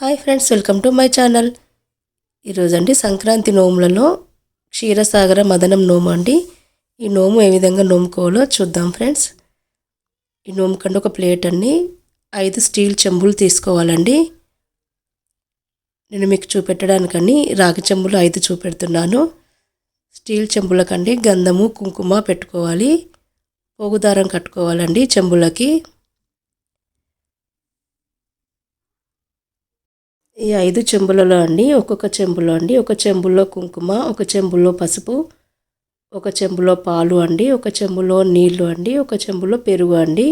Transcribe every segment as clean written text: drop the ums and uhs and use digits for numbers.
Hi friends, welcome to my channel. ఈరోజండి సంక్రాంతి నోములలో క్షీరసాగర మదనం నోము అండి. ఈ నోము ఏ విధంగా నోముకోవాలో చూద్దాం ఫ్రెండ్స్. ఈ నోము కంటే ఒక ప్లేట్ అన్ని 5 స్టీల్ చెంబులు తీసుకోవాలండి. నేను మీకు చూపెట్టడానికని రాగి చెంబులు 5 చూపెడుతున్నాను. స్టీల్ చెంబుల కండి గంధము కుంకుమ పెట్టుకోవాలి. పోగుదారం కట్టుకోవాలండి చెంబులకి. ఈ 5 చెంబులలో అండి ఒక్కొక్క చెంబులో అండి ఒక చెంబులో కుంకుమ, ఒక చెంబులో పసుపు, ఒక చెంబులో పాలు అండి, ఒక చెంబులో నీళ్లు అండి, ఒక చెంబులో పెరుగు అండి.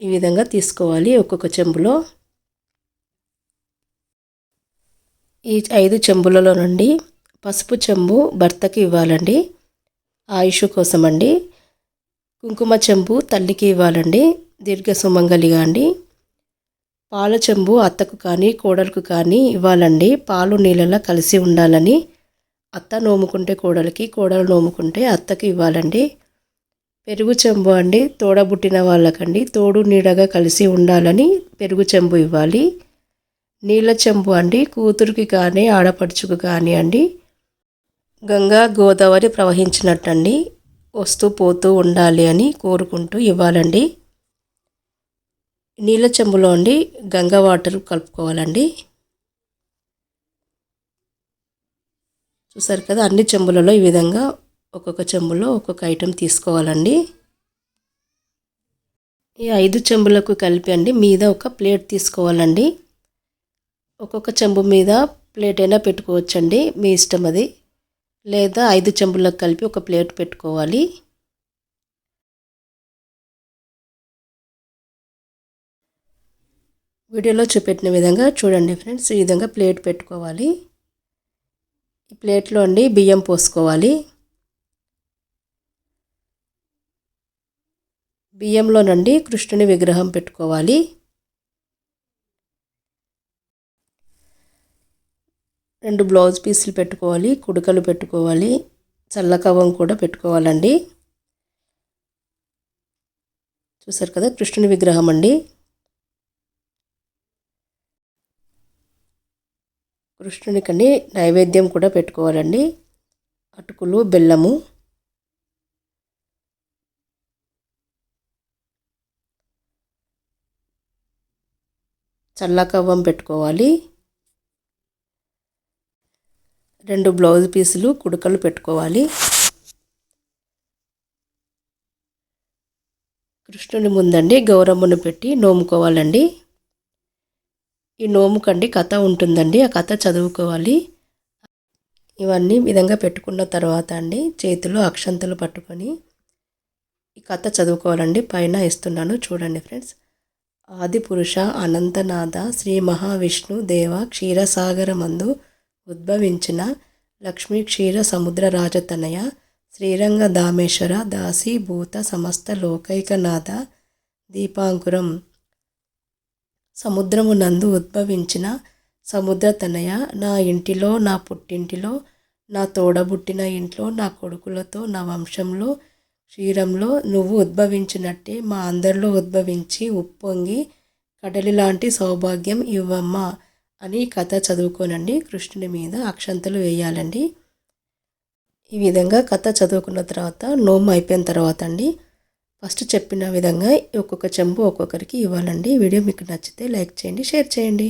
ఈ విధంగా తీసుకోవాలి ఒక్కొక్క చెంబులో. ఈ 5 చెంబులలో నుండి పసుపు చెంబు భర్తకి ఇవ్వాలండి, ఆయుష్ కోసం అండి. కుంకుమ చెంబు తల్లికి ఇవ్వాలండి, దీర్ఘ సుమంగలిగా అండి. పాల చెంబు అత్తకు కానీ కోడలకు కానీ ఇవ్వాలండి, పాలు నీళ్ళలా కలిసి ఉండాలని. అత్త నోముకుంటే కోడలికి, కోడలు నోముకుంటే అత్తకి ఇవ్వాలండి. పెరుగు చెంబు అండి తోడబుట్టిన వాళ్ళకండి, తోడు నీడగా కలిసి ఉండాలని పెరుగు చెంబు ఇవ్వాలి. నీళ్ళ చెంబు అండి కూతురికి కానీ ఆడపడుచుకు కానీ అండి, గంగా గోదావరి ప్రవహించినట్టండి వస్తూ పోతూ ఉండాలి అని కోరుకుంటూ ఇవ్వాలండి. నీళ్ళ చెంబులో అండి గంగా వాటర్ కలుపుకోవాలండి. చూసారు కదా, అన్ని చెంబులలో ఈ విధంగా ఒక్కొక్క చెంబులో ఒక్కొక్క ఐటెం తీసుకోవాలండి. ఈ 5 చెంబులకు కలిపి అండి మీద ఒక ప్లేట్ తీసుకోవాలండి. ఒక్కొక్క చెంబు మీద ప్లేట్ అయినా పెట్టుకోవచ్చండి, మీ ఇష్టం అది. లేదా 5 చెంబులకు కలిపి ఒక ప్లేట్ పెట్టుకోవాలి. వీడియోలో చూపెట్టిన విధంగా చూడండి ఫ్రెండ్స్, ఈ విధంగా ప్లేట్ పెట్టుకోవాలి. ఈ ప్లేట్లో అండి బియ్యం పోసుకోవాలి. బియ్యంలోనండి కృష్ణుని విగ్రహం పెట్టుకోవాలి. రెండు బ్లౌజ్ పీసులు పెట్టుకోవాలి, కుడుకలు పెట్టుకోవాలి, చల్లకవ్వం కూడా పెట్టుకోవాలండి. చూసారు కదా, కృష్ణుని విగ్రహం అండి. కృష్ణునికని నైవేద్యం కూడా పెట్టుకోవాలండి, అటుకులు బెల్లము. చల్లకవ్వం పెట్టుకోవాలి. 2 బ్లౌజ్ పీసులు కుడుకలు పెట్టుకోవాలి. కృష్ణుని ముందండి గౌరమ్మను పెట్టి నోముకోవాలండి. ఈ నోముకండి కథ ఉంటుందండి, ఆ కథ చదువుకోవాలి. ఇవన్నీ విధంగా పెట్టుకున్న తర్వాత అండి చేతిలో అక్షంతలు పట్టుకొని ఈ కథ చదువుకోవాలండి. పైన ఇస్తున్నాను చూడండి ఫ్రెండ్స్. ఆదిపురుష అనంతనాథ శ్రీ మహావిష్ణు దేవ క్షీరసాగరమందు ఉద్భవించిన లక్ష్మీ క్షీర సముద్ర రాజతనయ శ్రీరంగ దామేశ్వర దాసీభూత సమస్త లోకైకనాథ దీపాంకురం సముద్రమునందు ఉద్భవించిన సముద్రతనయ, నా ఇంటిలో, నా పుట్టింటిలో, నా తోడబుట్టిన ఇంట్లో, నా కొడుకులతో, నా వంశంలో, క్షీరంలో నువ్వు ఉద్భవించినట్టే మా అందరిలో ఉద్భవించి ఉప్పొంగి కడలి లాంటి సౌభాగ్యం ఇవ్వమ్మా అని కథ చదువుకోనండి కృష్ణుని మీద అక్షంతలు వేయాలండి. ఈ విధంగా కథ చదువుకున్న తర్వాత నోము అయిపోయిన తర్వాత అండి ఫస్ట్ చెప్పిన విధంగా ఒక్కొక్క చెంబు ఒక్కొక్కరికి ఇవ్వాలండి. వీడియో మీకు నచ్చితే లైక్ చేయండి, షేర్ చేయండి.